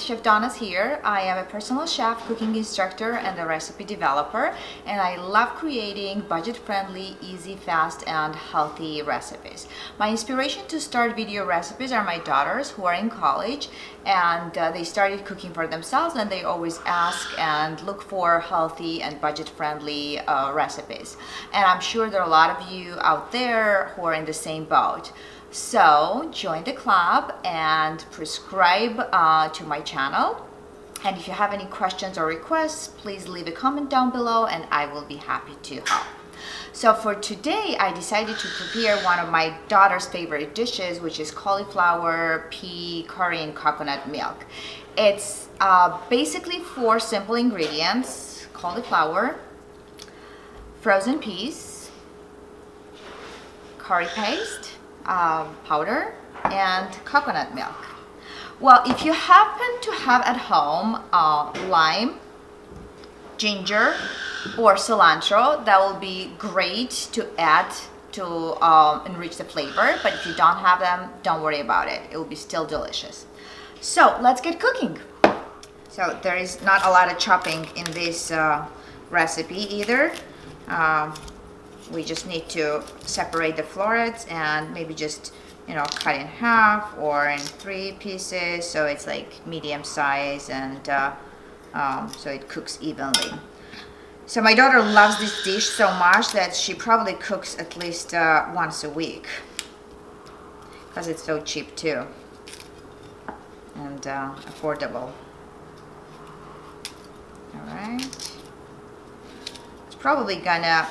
Chef Donna's here. I am a personal chef, cooking instructor, and a recipe developer, and I love creating budget-friendly, easy, fast, and healthy recipes. My inspiration to start video recipes are my daughters who are in college, and they started cooking for themselves, and they always ask and look for healthy and budget-friendly recipes. And I'm sure there are a lot of you out there who are in the same boat. So join the club and subscribe to my channel. And if you have any questions or requests, please leave a comment down below and I will be happy to help. So for today, I decided to prepare one of my daughter's favorite dishes, which is cauliflower, pea, curry, and coconut milk. It's basically 4 simple ingredients: cauliflower, frozen peas, curry paste, powder, and coconut milk. Well, if you happen to have at home lime, ginger, or cilantro, that will be great to add to enrich the flavor. But if you don't have them, don't worry about it. It will be still delicious. So let's get cooking. So there is not a lot of chopping in this recipe either. We just need to separate the florets and maybe just, cut in half or in 3 pieces, so it's like medium size, and so it cooks evenly. So my daughter loves this dish so much that she probably cooks at least once a week because it's so cheap too and affordable. All right. Probably gonna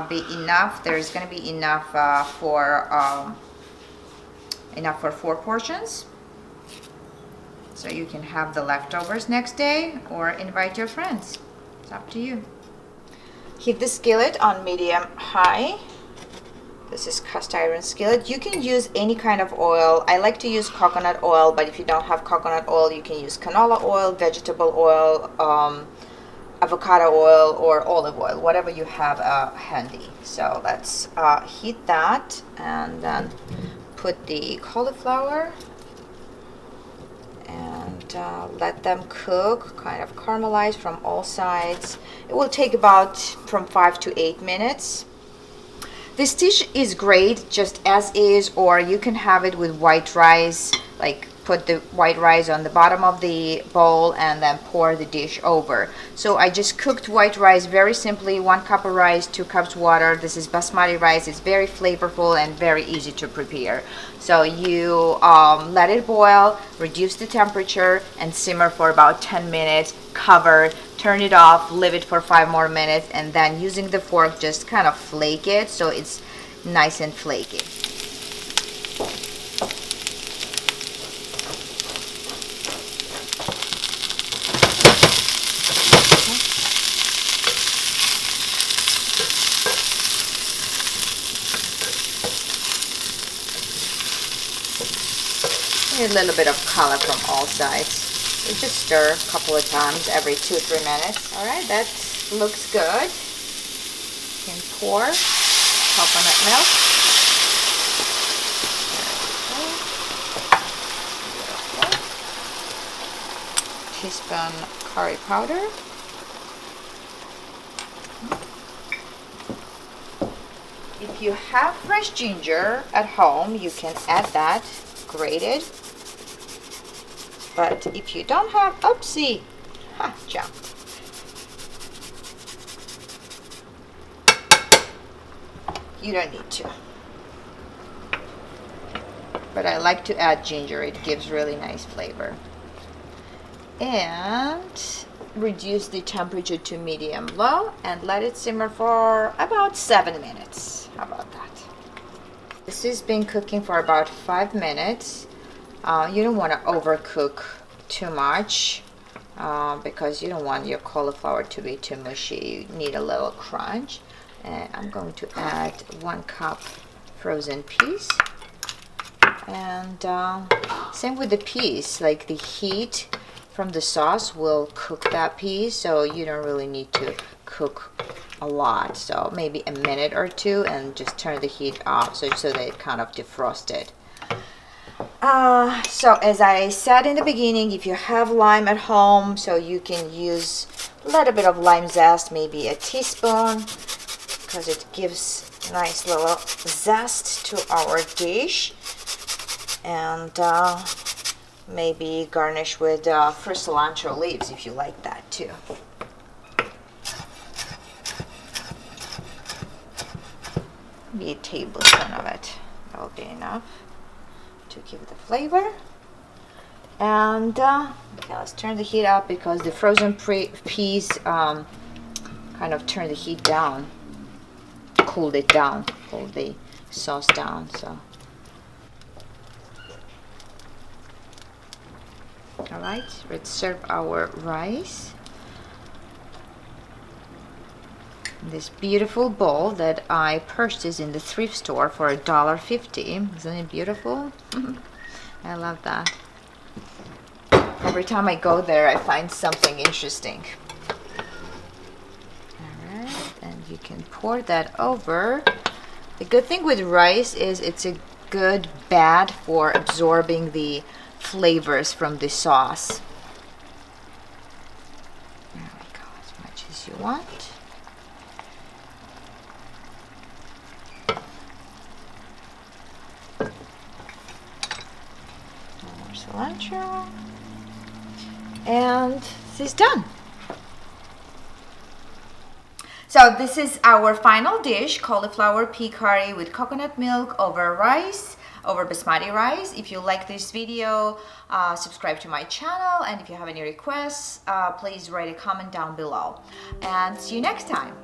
be enough. There's gonna be enough for 4 portions, so you can have the leftovers next day or invite your friends. It's up to you. Heat the skillet on medium high. This is cast iron skillet. You can use any kind of oil. I like to use coconut oil, but if you don't have coconut oil, you can use canola oil, vegetable oil, avocado oil, or olive oil, whatever you have handy. So let's heat that and then put the cauliflower and let them cook, kind of caramelize from all sides. It will take about from 5 to 8 minutes. This dish is great just as is, or you can have it with white rice, like put the white rice on the bottom of the bowl and then pour the dish over. So I just cooked white rice very simply, 1 cup of rice, 2 cups water. This is basmati rice. It's very flavorful and very easy to prepare. So you let it boil, reduce the temperature, and simmer for about 10 minutes, cover, turn it off, leave it for 5 more minutes, and then using the fork just kind of flake it so it's nice and flaky. A little bit of color from all sides. You just stir a couple of times every 2-3 minutes. All right, that looks good. You can pour coconut milk. Teaspoon curry powder. If you have fresh ginger at home, you can add that grated. But if you don't have, oopsie, jumped. You don't need to. But I like to add ginger. It gives really nice flavor. And reduce the temperature to medium low and let it simmer for about 7 minutes. How about that? This has been cooking for about 5 minutes. You don't want to overcook too much because you don't want your cauliflower to be too mushy. You need a little crunch. And I'm going to add 1 cup frozen peas. And same with the peas, like the heat from the sauce will cook that peas, so you don't really need to cook a lot. So maybe a minute or 2 and just turn the heat off so that it kind of defrosted. So as I said in the beginning, if you have lime at home, so you can use a little bit of lime zest, maybe a teaspoon, because it gives a nice little zest to our dish. And maybe garnish with fresh cilantro leaves if you like that too. Maybe a tablespoon of it. That will be enough to give the flavor. And okay, let's turn the heat up because the frozen peas kind of turn the heat down, cooled it down, cooled the sauce down. So, all right, let's serve our rice. This beautiful bowl that I purchased in the thrift store for $1.50. Isn't it beautiful? I love that. Every time I go there, I find something interesting. All right, and you can pour that over. The good thing with rice is it's a good bed for absorbing the flavors from the sauce. There we go, as much as you want. Cilantro, and this is done. So this is our final dish, cauliflower pea curry with coconut milk over rice, over basmati rice. If you like this video, subscribe to my channel, and if you have any requests, please write a comment down below. And see you next time.